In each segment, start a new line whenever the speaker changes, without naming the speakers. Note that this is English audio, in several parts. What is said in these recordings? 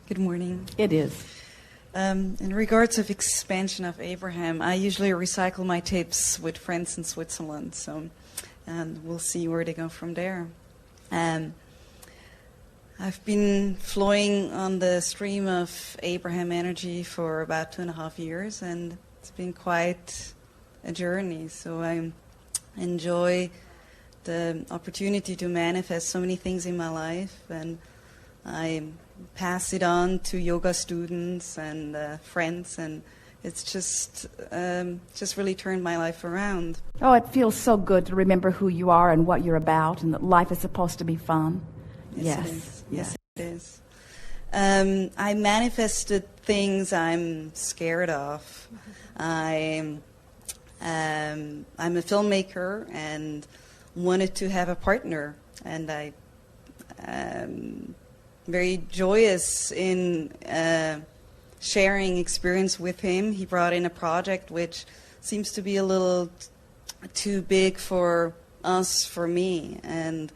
Good morning.
It is.
In regards of expansion of Abraham, I usually recycle my tapes with friends in Switzerland, and we'll see where they go from there. I've been flowing on the stream of Abraham energy for about 2.5 years, and it's been quite a journey. So I enjoy the opportunity to manifest so many things in my life, and I pass it on to yoga students and friends, and it's just really turned my life around.
Oh, it feels so good to remember who you are and what you're about, and that life is supposed to be fun.
Yes, it is. Yes, it is. I manifested things I'm scared of. I'm a filmmaker and wanted to have a partner, and I very joyous in sharing experience with him. He brought in a project which seems to be a little too big for us, for me, and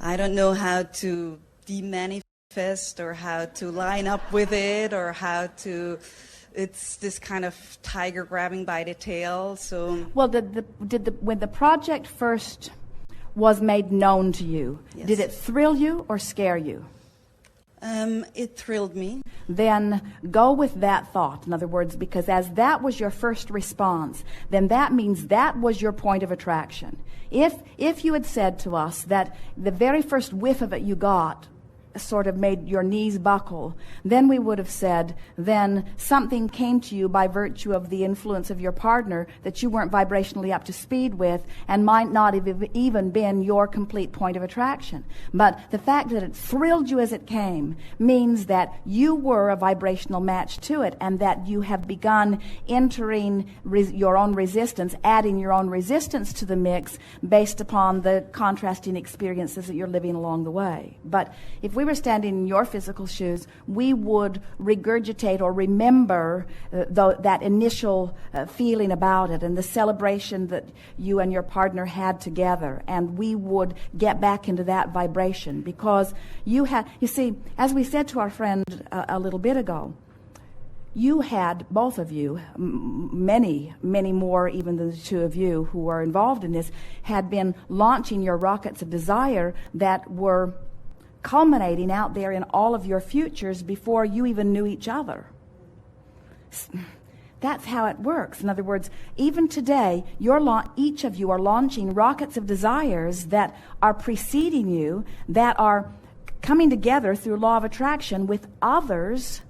I don't know how to de-manifest or how to line up with it or how to. It's this kind of tiger grabbing by the tail. So
well, when the project first was made known to you,
yes.
Did it thrill you or scare you?
It thrilled me.
Then go with that thought. In other words, because as that was your first response, then that means that was your point of attraction. If you had said to us that the very first whiff of it you got sort of made your knees buckle, then we would have said, then something came to you by virtue of the influence of your partner that you weren't vibrationally up to speed with and might not have even been your complete point of attraction. But the fact that it thrilled you as it came means that you were a vibrational match to it, and that you have begun entering your own resistance, adding your own resistance to the mix based upon the contrasting experiences that you're living along the way. But if we were standing in your physical shoes, we would regurgitate or remember that initial feeling about it and the celebration that you and your partner had together, and we would get back into that vibration because you see, as we said to our friend a little bit ago, you had, both of you, many more even than the two of you who are involved in this, had been launching your rockets of desire that were culminating out there in all of your futures before you even knew each other. That's how it works. In other words, even today, each of you are launching rockets of desires that are preceding you, that are coming together through law of attraction with others'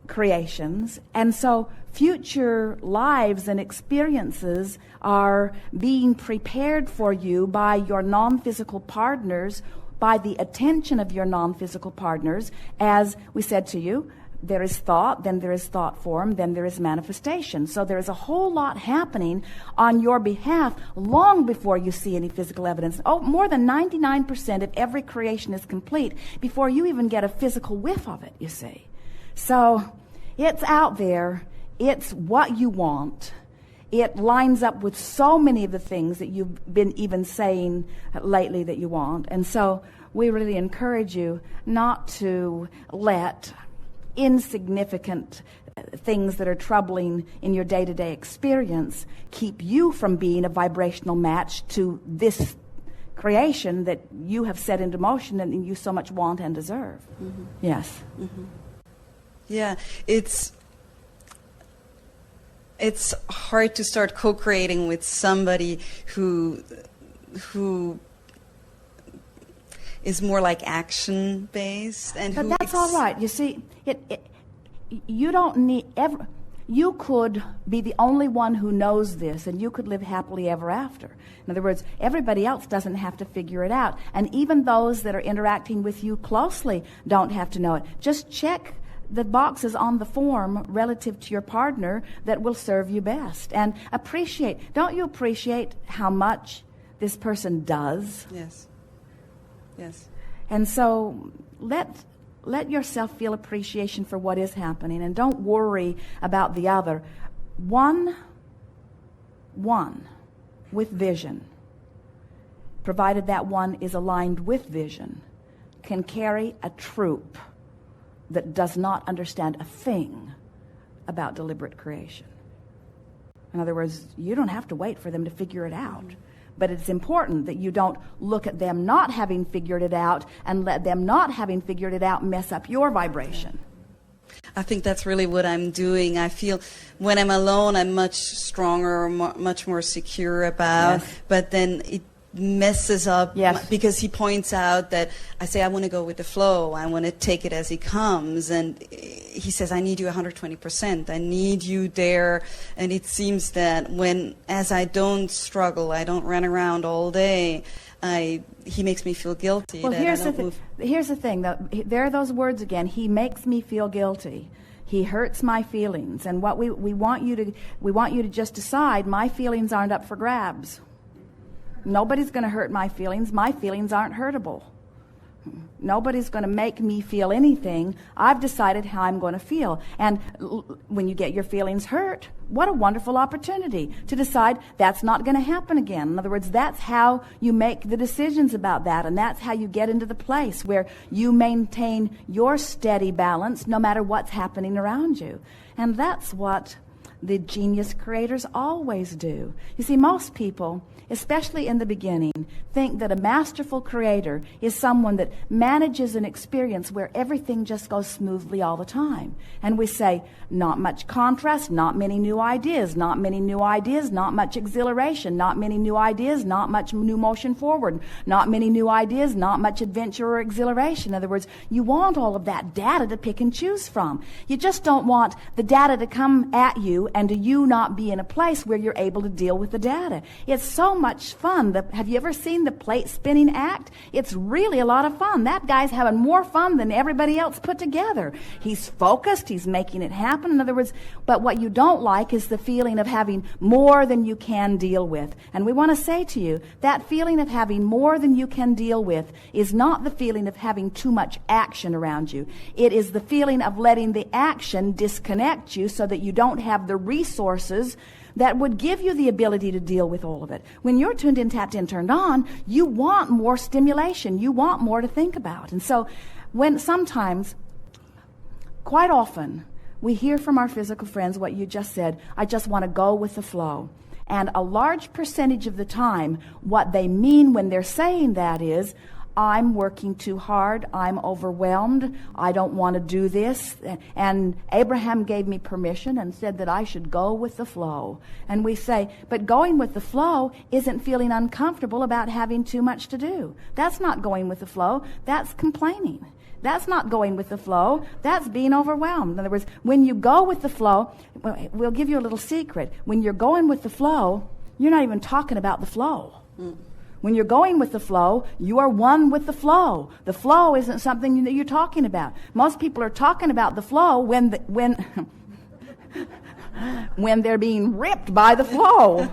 creations. And so future lives and experiences are being prepared for you by your non-physical partners, by the attention of your non-physical partners. As we said to you, there is thought, then there is thought form, then there is manifestation. So there is a whole lot happening on your behalf long before you see any physical evidence. Oh, more than 99% of every creation is complete before you even get a physical whiff of it, you see. So it's out there. It's what you want. It lines up with so many of the things that you've been even saying lately that you want. And so we really encourage you not to let insignificant things that are troubling in your day-to-day experience keep you from being a vibrational match to this creation that you have set into motion and you so much want and deserve. Mm-hmm. Yes.
Mm-hmm. Yeah, it's hard to start co-creating with somebody who is more like action-based, and
but that's all right. You see, you don't need ever. You could be the only one who knows this, and you could live happily ever after. In other words, everybody else doesn't have to figure it out, and even those that are interacting with you closely don't have to know it. Just check the boxes on the form relative to your partner that will serve you best, and appreciate. Don't you appreciate how much this person does?
Yes. Yes.
And so let yourself feel appreciation for what is happening, and don't worry about the other. One with vision, provided that one is aligned with vision, can carry a troop that does not understand a thing about deliberate creation. In other words, you don't have to wait for them to figure it out. But it's important that you don't look at them not having figured it out and let them not having figured it out mess up your vibration.
I think that's really what I'm doing. I feel when I'm alone, I'm much stronger, much more secure about, but then it messes up because he points out that I say I want to go with the flow, I want to take it as it comes, and he says I need you 120%, I need you there. And it seems that as I don't struggle, I don't run around all day, he makes me feel guilty.
Well, here's the thing, though. There are those words again. He makes me feel guilty. He hurts my feelings, and what we want you to just decide. My feelings aren't up for grabs. Nobody's going to hurt my feelings. My feelings aren't hurtable. Nobody's going to make me feel anything. I've decided how I'm going to feel. And when you get your feelings hurt, what a wonderful opportunity to decide that's not going to happen again. In other words, that's how you make the decisions about that, and that's how you get into the place where you maintain your steady balance no matter what's happening around you. And that's what the genius creators always do. You see, most people, especially in the beginning, think that a masterful creator is someone that manages an experience where everything just goes smoothly all the time. And we say, not much contrast, not many new ideas, not many new ideas, not much exhilaration, not many new ideas, not much new motion forward, not many new ideas, not much adventure or exhilaration. In other words, you want all of that data to pick and choose from. You just don't want the data to come at you and to you not be in a place where you're able to deal with the data. It's so much fun. Have you ever seen the plate spinning act? It's really a lot of fun. That guy's having more fun than everybody else put together. He's focused. He's making it happen. In other words, but what you don't like is the feeling of having more than you can deal with. And we want to say to you, that feeling of having more than you can deal with is not the feeling of having too much action around you. It is the feeling of letting the action disconnect you so that you don't have the resources that would give you the ability to deal with all of it. When you're tuned in, tapped in, turned on, you want more stimulation. You want more to think about. And so quite often, we hear from our physical friends what you just said, I just want to go with the flow. And a large percentage of the time, what they mean when they're saying that is, I'm working too hard, I'm overwhelmed, I don't want to do this. And Abraham gave me permission and said that I should go with the flow. And we say, but going with the flow isn't feeling uncomfortable about having too much to do. That's not going with the flow, that's complaining. That's not going with the flow, that's being overwhelmed. In other words, when you go with the flow, we'll give you a little secret. When you're going with the flow, you're not even talking about the flow. When you're going with the flow, you are one with the flow. The flow isn't something that you're talking about. Most people are talking about the flow when they're being ripped by the flow,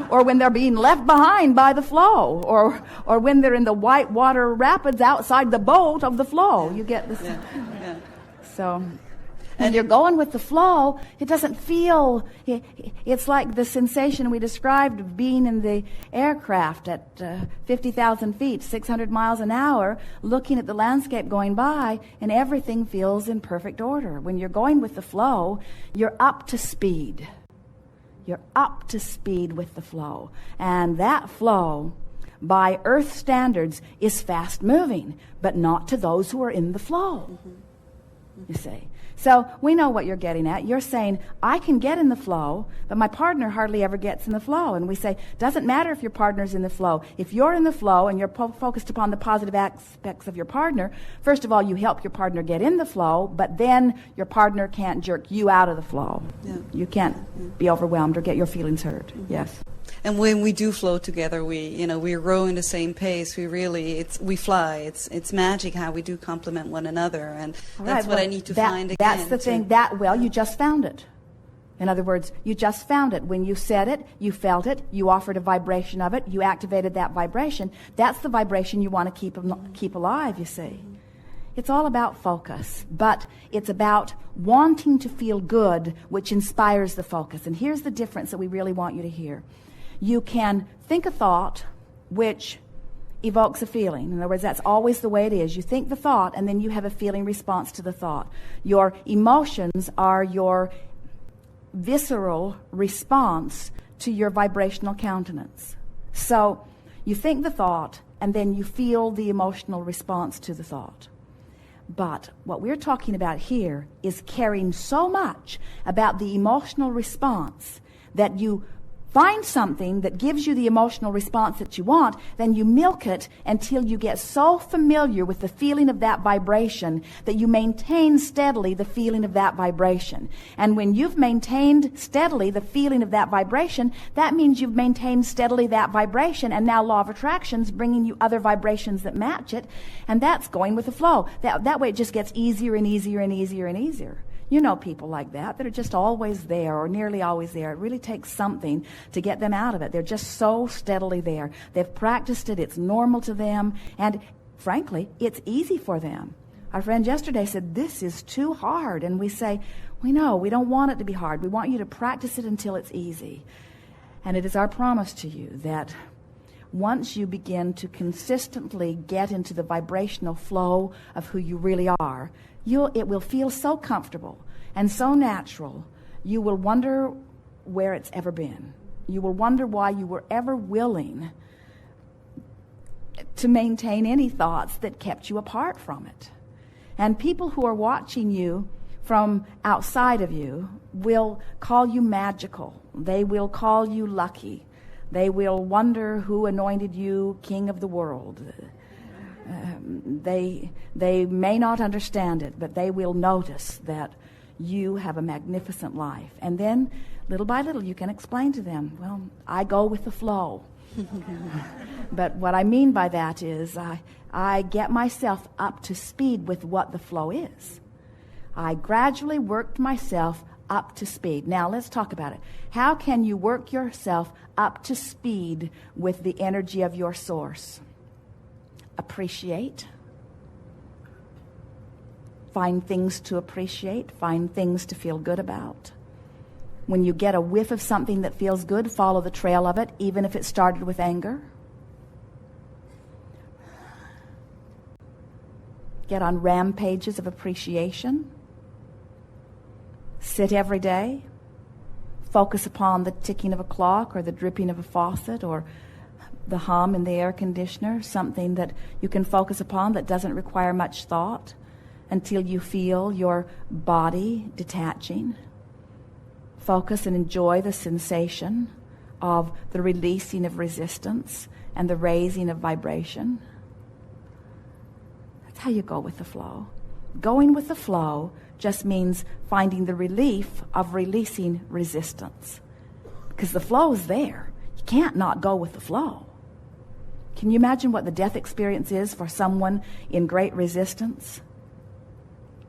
or when they're being left behind by the flow, or when they're in the white water rapids outside the boat of the flow. You get this? Yeah. So when you're going with the flow, it doesn't feel, it's like the sensation we described of being in the aircraft at 50,000 feet, 600 miles an hour, looking at the landscape going by, and everything feels in perfect order. When you're going with the flow, you're up to speed. You're up to speed with the flow. And that flow, by Earth standards, is fast moving, but not to those who are in the flow. You see. So we know what you're getting at. You're saying, I can get in the flow, but my partner hardly ever gets in the flow. And we say, doesn't matter if your partner's in the flow. If you're in the flow and you're focused upon the positive aspects of your partner, first of all, you help your partner get in the flow, but then your partner can't jerk you out of the flow. Yeah. You can't be overwhelmed or get your feelings hurt. Yes.
And when we do flow together, we row in the same pace. We fly. It's magic how we do complement one another, and that's what I need to find again.
That's the thing. You just found it. In other words, you just found it. When you said it, you felt it, you offered a vibration of it, you activated that vibration. That's the vibration you want to keep alive, you see. It's all about focus, but it's about wanting to feel good, which inspires the focus. And here's the difference that we really want you to hear. You can think a thought which evokes a feeling. In other words, that's always the way it is. You think the thought, and then you have a feeling response to the thought. Your emotions are your visceral response to your vibrational countenance. So you think the thought, and then you feel the emotional response to the thought. But what we're talking about here is caring so much about the emotional response that you find something that gives you the emotional response that you want, then you milk it until you get so familiar with the feeling of that vibration that you maintain steadily the feeling of that vibration. And when you've maintained steadily the feeling of that vibration, that means you've maintained steadily that vibration, and now law of attraction's bringing you other vibrations that match it, and that's going with the flow. That way it just gets easier and easier and easier and easier. You know people like that are just always there or nearly always there. It really takes something to get them out of it. They're just so steadily there. They've practiced it. It's normal to them. And frankly, it's easy for them. Our friend yesterday said, this is too hard. And we say, we know, we don't want it to be hard. We want you to practice it until it's easy. And it is our promise to you that once you begin to consistently get into the vibrational flow of who you really are, it will feel so comfortable and so natural, you will wonder where it's ever been. You will wonder why you were ever willing to maintain any thoughts that kept you apart from it. And people who are watching you from outside of you will call you magical. They will call you lucky. They will wonder who anointed you king of the world. They may not understand it, but they will notice that you have a magnificent life. And then, little by little, you can explain to them, well, I go with the flow. But what I mean by that is I get myself up to speed with what the flow is. I gradually worked myself up to speed. Now, let's talk about it. How can you work yourself up to speed with the energy of your source? Appreciate. Find things to appreciate. Find things to feel good about. When you get a whiff of something that feels good, follow the trail of it, even if it started with anger. Get on rampages of appreciation. Sit every day. Focus upon the ticking of a clock or the dripping of a faucet or the hum in the air conditioner, something that you can focus upon that doesn't require much thought until you feel your body detaching. Focus and enjoy the sensation of the releasing of resistance and the raising of vibration. That's how you go with the flow. Going with the flow just means finding the relief of releasing resistance. Because the flow is there. You can't not go with the flow. Can you imagine what the death experience is for someone in great resistance?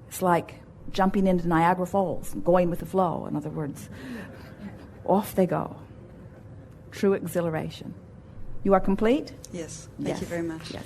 It's like jumping into Niagara Falls, going with the flow. In other words, off they go. True exhilaration. You are complete?
Yes. Thank you very much.
Yes.